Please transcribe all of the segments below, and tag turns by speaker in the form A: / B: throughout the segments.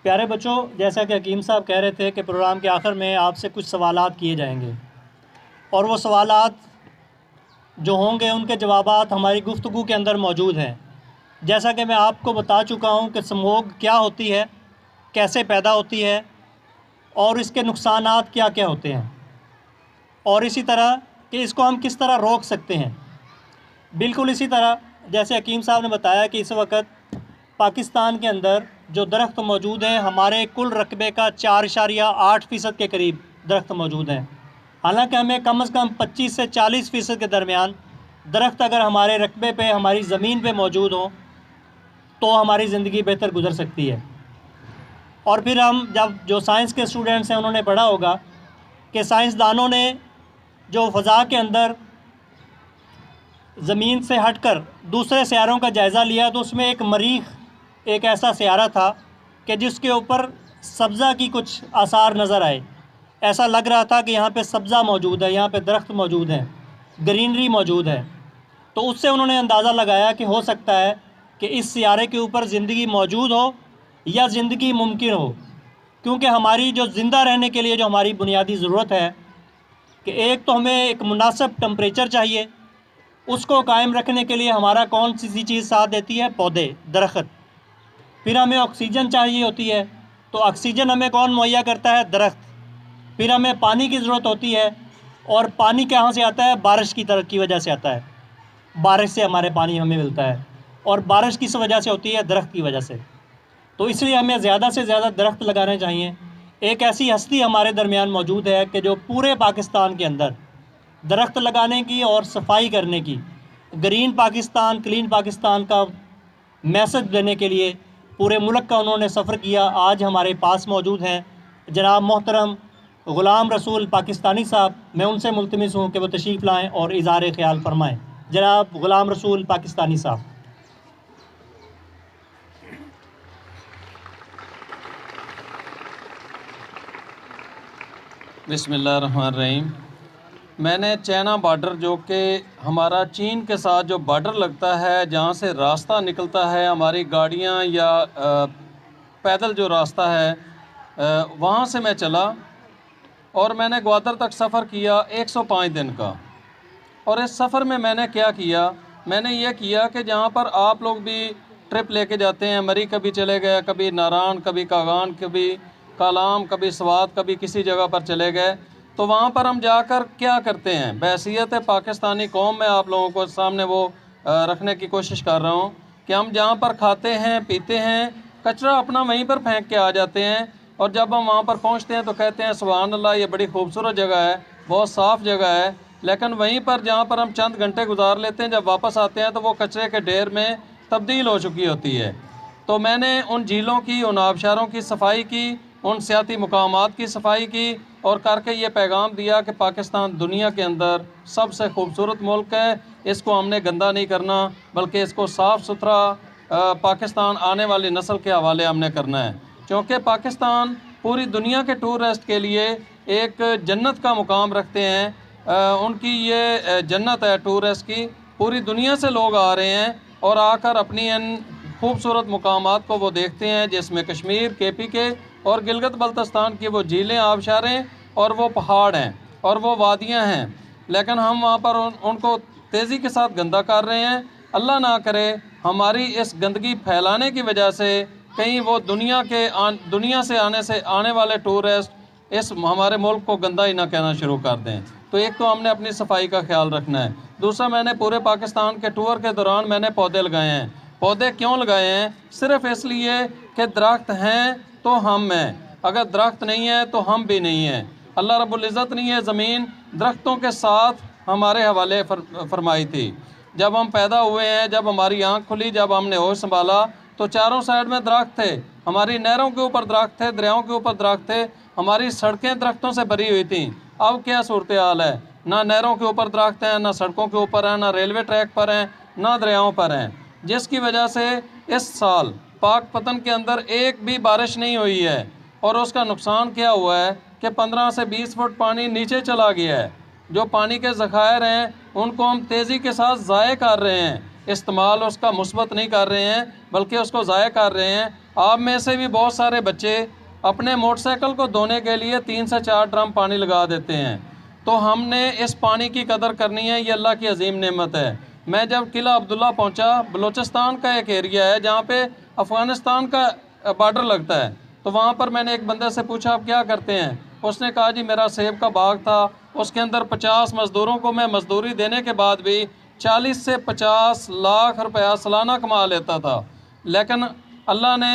A: प्यारे बच्चों, जैसा कि हकीम साहब कह रहे थे कि प्रोग्राम के आखिर में आपसे कुछ सवालात किए जाएंगे और वो सवालात जो होंगे उनके जवाबात हमारी गुफ्तगू के अंदर मौजूद हैं। जैसा कि मैं आपको बता चुका हूँ कि स्मोग क्या होती है, कैसे पैदा होती है और इसके नुकसानात क्या क्या होते हैं, और इसी तरह कि इसको हम किस तरह रोक सकते हैं। बिल्कुल इसी तरह जैसे हकीम साहब ने बताया कि इस वक्त पाकिस्तान के अंदर जो दरख्त मौजूद हैं, हमारे कुल रकबे का 4.8% के करीब दरख्त मौजूद हैं। हालांकि हमें कम से कम 25 से 40% के दरमियान दरख्त अगर हमारे रकबे पे, हमारी ज़मीन पे मौजूद हों तो हमारी ज़िंदगी बेहतर गुजर सकती है। और फिर हम जब जो साइंस के स्टूडेंट्स हैं उन्होंने पढ़ा होगा कि साइंसदानों ने जो फ़ज़ा के अंदर ज़मीन से हटकर दूसरे सियारों का जायज़ा लिया तो उसमें एक मरीख़, एक ऐसा सियारा था कि जिसके ऊपर सब्ज़ा की कुछ आसार नज़र आए। ऐसा लग रहा था कि यहाँ पे सब्ज़ा मौजूद है, यहाँ पे दरख्त मौजूद हैं, ग्रीनरी मौजूद है। तो उससे उन्होंने अंदाज़ा लगाया कि हो सकता है कि इस सियारे के ऊपर ज़िंदगी मौजूद हो या ज़िंदगी मुमकिन हो, क्योंकि हमारी जो ज़िंदा रहने के लिए जो हमारी बुनियादी ज़रूरत है कि एक तो हमें एक मुनासिब टेम्परेचर चाहिए, उसको कायम रखने के लिए हमारा कौन सी चीज़ साथ देती है? पौधे, दरख्त। फिर हमें ऑक्सीजन चाहिए होती है, तो ऑक्सीजन हमें कौन मुहैया करता है? दरख्त। फिर हमें पानी की ज़रूरत होती है, और पानी कहाँ से आता है? बारिश की वजह से आता है। बारिश से हमारे पानी हमें मिलता है, और बारिश किस वजह से होती है? दरख्त की वजह से। तो इसलिए हमें ज़्यादा से ज़्यादा दरख्त लगाने चाहिए। एक ऐसी हस्ती हमारे दरमियान मौजूद है कि जो पूरे पाकिस्तान के अंदर दरख्त लगाने की और सफाई करने की, ग्रीन पाकिस्तान, क्लीन पाकिस्तान का मैसेज देने के लिए पूरे मुल्क का उन्होंने सफ़र किया। आज हमारे पास मौजूद हैं जनाब मोहतरम ग़ुलाम रसूल पाकिस्तानी साहब। मैं उनसे मुल्तमिस हूँ कि वो तशरीफ़ लाएँ और इज़हार ख्याल फरमाएँ। जनाब ग़ुलाम रसूल पाकिस्तानी साहब।
B: बिस्मिल्लाहिर्रहमानिर्रहीम। मैंने चाइना बॉर्डर, जो कि हमारा चीन के साथ जो बॉर्डर लगता है, जहाँ से रास्ता निकलता है हमारी गाड़ियाँ या पैदल जो रास्ता है, वहाँ से मैं चला और मैंने ग्वादर तक सफ़र किया 105 दिन का। और इस सफ़र में मैंने क्या किया? मैंने ये किया कि जहाँ पर आप लोग भी ट्रिप लेके जाते हैं, मरी कभी चले गए, कभी नारान, कभी कागान, कभी कालाम, कभी स्वात, कभी किसी जगह पर चले गए, तो वहाँ पर हम जाकर क्या करते हैं? बहैसियत पाकिस्तानी कौम में आप लोगों को सामने वो रखने की कोशिश कर रहा हूँ कि हम जहाँ पर खाते हैं, पीते हैं, कचरा अपना वहीं पर फेंक के आ जाते हैं, और जब हम वहाँ पर पहुँचते हैं तो कहते हैं सुभान अल्लाह, ये बड़ी खूबसूरत जगह है, बहुत साफ़ जगह है। लेकिन वहीं पर जहाँ पर हम चंद घंटे गुजार लेते हैं, जब वापस आते हैं तो वो कचरे के ढेर में तब्दील हो चुकी होती है। तो मैंने उन झीलों की, उन आबशारों की सफाई की, उन सियाती मुकामात की सफाई की, और करके ये पैगाम दिया कि पाकिस्तान दुनिया के अंदर सबसे खूबसूरत मुल्क है, इसको हमने गंदा नहीं करना, बल्कि इसको साफ़ सुथरा पाकिस्तान आने वाली नस्ल के हवाले हमने करना है। क्योंकि पाकिस्तान पूरी दुनिया के टूरिस्ट के लिए एक जन्नत का मुकाम रखते हैं। उनकी ये जन्नत है टूरिस्ट की। पूरी दुनिया से लोग आ रहे हैं और आकर अपनी इन खूबसूरत मुकामात को वो देखते हैं, जिसमें कश्मीर, KPK और गिलगित बल्तिस्तान की वो झीलें, आबशारें और वो पहाड़ हैं और वो वादियाँ हैं। लेकिन हम वहाँ पर उनको तेज़ी के साथ गंदा कर रहे हैं। अल्लाह ना करे हमारी इस गंदगी फैलाने की वजह से कहीं वो दुनिया से आने वाले टूरिस्ट इस हमारे मुल्क को गंदा ही ना कहना शुरू कर दें। तो एक तो हमने अपनी सफाई का ख्याल रखना है। दूसरा, मैंने पूरे पाकिस्तान के टूर के दौरान मैंने पौधे लगाए हैं। पौधे क्यों लगाए हैं? सिर्फ़ इसलिए कि दरख्त हैं तो हम हैं, अगर दरख्त नहीं है तो हम भी नहीं हैं। अल्लाह रब्बुल इज़्ज़त ने ये ज़मीन दरख्तों के साथ हमारे हवाले फरमाई थी। जब हम पैदा हुए हैं, जब हमारी आँख खुली, जब हमने होश संभाला, तो चारों साइड में दरख्त थे। हमारी नहरों के ऊपर दरख्त थे, दरियाओं के ऊपर दरख्त थे, हमारी सड़कें दरख्तों से भरी हुई थीं। अब क्या सूरत हाल है? ना नहरों के ऊपर दरख्त हैं, ना सड़कों के ऊपर हैं, ना रेलवे ट्रैक पर हैं, ना दरियाओं पर हैं, जिसकी वजह से इस साल पाकपतन के अंदर एक भी बारिश नहीं हुई है। और उसका नुकसान क्या हुआ है कि 15 से 20 फुट पानी नीचे चला गया है। जो पानी के ज़खायर हैं उनको हम तेज़ी के साथ ज़ाये कर रहे हैं। इस्तेमाल उसका मुस्बत नहीं कर रहे हैं बल्कि उसको ज़ाया कर रहे हैं। आप में से भी बहुत सारे बच्चे अपने मोटरसाइकिल को धोने के लिए 3 से 4 ड्रम पानी लगा देते हैं। तो हमने इस पानी की कदर करनी है, ये अल्लाह की अजीम नेमत है। मैं जब किला अब्दुल्ला पहुंचा, बलूचिस्तान का एक एरिया है जहाँ पे अफ़गानिस्तान का बॉर्डर लगता है, तो वहाँ पर मैंने एक बंदे से पूछा आप क्या करते हैं। उसने कहा जी मेरा सेब का बाग था, उसके अंदर 50 मज़दूरों को मैं मज़दूरी देने के बाद भी 40 से 50 लाख रुपया सालाना कमा लेता था। लेकिन अल्लाह ने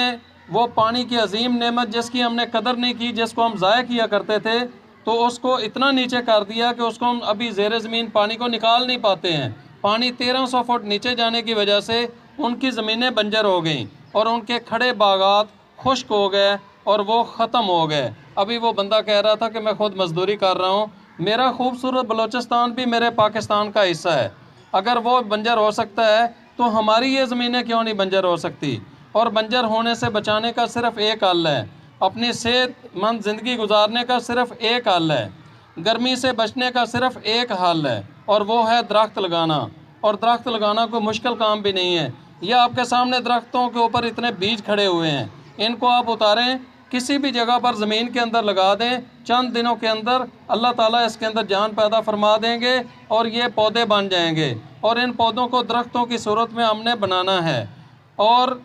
B: वो पानी की अजीम नेमत जिसकी हमने कदर नहीं की, जिसको हम ज़ाया किया करते थे, तो उसको इतना नीचे कर दिया कि उसको हम अभी ज़ेरे ज़मीन पानी को निकाल नहीं पाते हैं। पानी 1300 फुट नीचे जाने की वजह से उनकी ज़मीनें बंजर हो गई और उनके खड़े बागात खुश्क हो गए और वो ख़त्म हो गए। अभी वो बंदा कह रहा था कि मैं ख़ुद मज़दूरी कर रहा हूँ। मेरा खूबसूरत बलूचिस्तान भी मेरे पाकिस्तान का हिस्सा है। अगर वो बंजर हो सकता है तो हमारी ये ज़मीनें क्यों नहीं बंजर हो सकती। और बंजर होने से बचाने का सिर्फ़ एक हल है, अपनी सेहतमंद ज़िंदगी गुजारने का सिर्फ़ एक हल है, गर्मी से बचने का सिर्फ़ एक हल है, और वो है दरख्त लगाना। और दरख्त लगाना कोई मुश्किल काम भी नहीं है। ये आपके सामने दरख्तों के ऊपर इतने बीज खड़े हुए हैं, इनको आप उतारें, किसी भी जगह पर ज़मीन के अंदर लगा दें, चंद दिनों के अंदर अल्लाह ताला इसके अंदर जान पैदा फरमा देंगे और ये पौधे बन जाएंगे। और इन पौधों को दरख्तों की सूरत में हमने बनाना है। और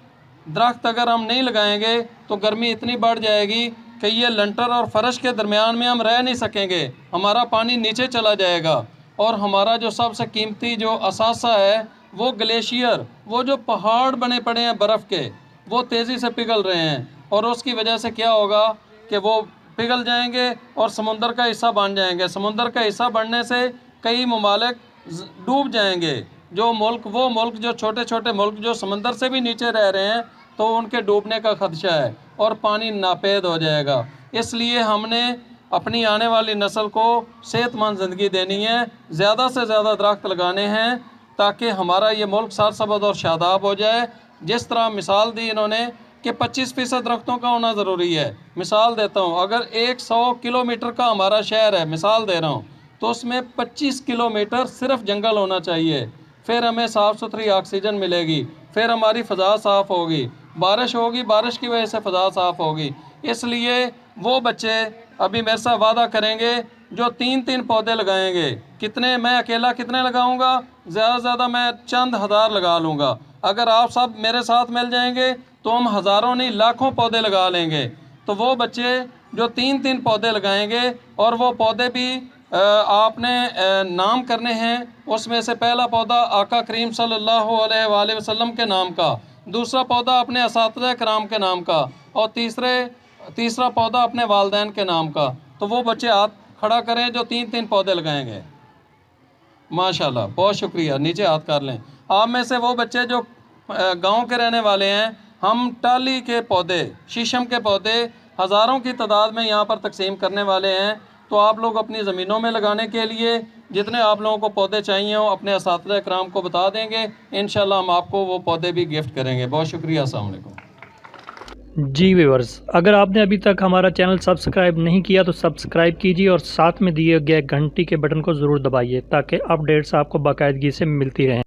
B: दरख्त अगर हम नहीं लगाएंगे तो गर्मी इतनी बढ़ जाएगी कि ये लंटर और फर्श के दरमियान में हम रह नहीं सकेंगे, हमारा पानी नीचे चला जाएगा। और हमारा जो सबसे कीमती जो असासा है वो ग्लेशियर, वो जो पहाड़ बने पड़े हैं बर्फ़ के, वो तेज़ी से पिघल रहे हैं। और उसकी वजह से क्या होगा कि वो पिघल जाएंगे और समुंदर का हिस्सा बन जाएंगे। समुंदर का हिस्सा बनने से कई ममालिक डूब जाएंगे। जो मुल्क, वो मुल्क जो छोटे छोटे मुल्क जो समंदर से भी नीचे रह रहे हैं, तो उनके डूबने का खदशा है और पानी नापेद हो जाएगा। इसलिए हमने अपनी आने वाली नस्ल को सेहतमंद ज़िंदगी देनी है, ज़्यादा से ज़्यादा दरख्त लगाने हैं ताकि हमारा ये मुल्क सरसब्ज़ और शादाब हो जाए। जिस तरह मिसाल दी इन्होंने कि 25% दरख्तों का होना ज़रूरी है। मिसाल देता हूँ, अगर 100 किलोमीटर का हमारा शहर है, मिसाल दे रहा हूँ, तो उसमें 25 किलोमीटर सिर्फ जंगल होना चाहिए। फिर हमें साफ़ सुथरी ऑक्सीजन मिलेगी, फिर हमारी फ़ज़ा साफ़ होगी, बारिश होगी, बारिश की वजह से फ़ज़ा साफ़ होगी। इसलिए वो बच्चे अभी मेरे साथ वादा करेंगे जो 3-3 पौधे लगाएंगे। कितने, मैं अकेला कितने लगाऊंगा? ज़्यादा से ज़्यादा मैं चंद हज़ार लगा लूँगा। अगर आप सब मेरे साथ मिल जाएंगे तो हम हज़ारों नहीं लाखों पौधे लगा लेंगे। तो वो बच्चे जो 3-3 पौधे लगाएंगे, और वो पौधे भी आपने नाम करने हैं। उसमें से पहला पौधा आका करीम सल्लल्लाहु अलैहि वसल्लम के नाम का, दूसरा पौधा अपने असातिज़ा कराम के नाम का, और तीसरा पौधा अपने वालिदैन के नाम का। तो वो बच्चे हाथ खड़ा करें जो 3-3 पौधे लगाएंगे। माशाल्लाह, बहुत शुक्रिया, नीचे हाथ कर लें। आप में से वो बच्चे जो गांव के रहने वाले हैं, हम टाली के पौधे, शीशम के पौधे हज़ारों की तादाद में यहाँ पर तकसीम करने वाले हैं। तो आप लोग अपनी ज़मीनों में लगाने के लिए जितने आप लोगों को पौधे चाहिए हो अपने असातिज़ा इकराम को बता देंगे, इंशाल्लाह हम आपको वो पौधे भी गिफ्ट करेंगे। बहुत शुक्रिया, अस्सलाम वालेकुम।
A: जी व्यूअर्स, अगर आपने अभी तक हमारा चैनल सब्सक्राइब नहीं किया तो सब्सक्राइब कीजिए और साथ में दिए गए घंटी के बटन को ज़रूर दबाइए ताकि अपडेट्स आपको बाकायदगी से मिलती रहें।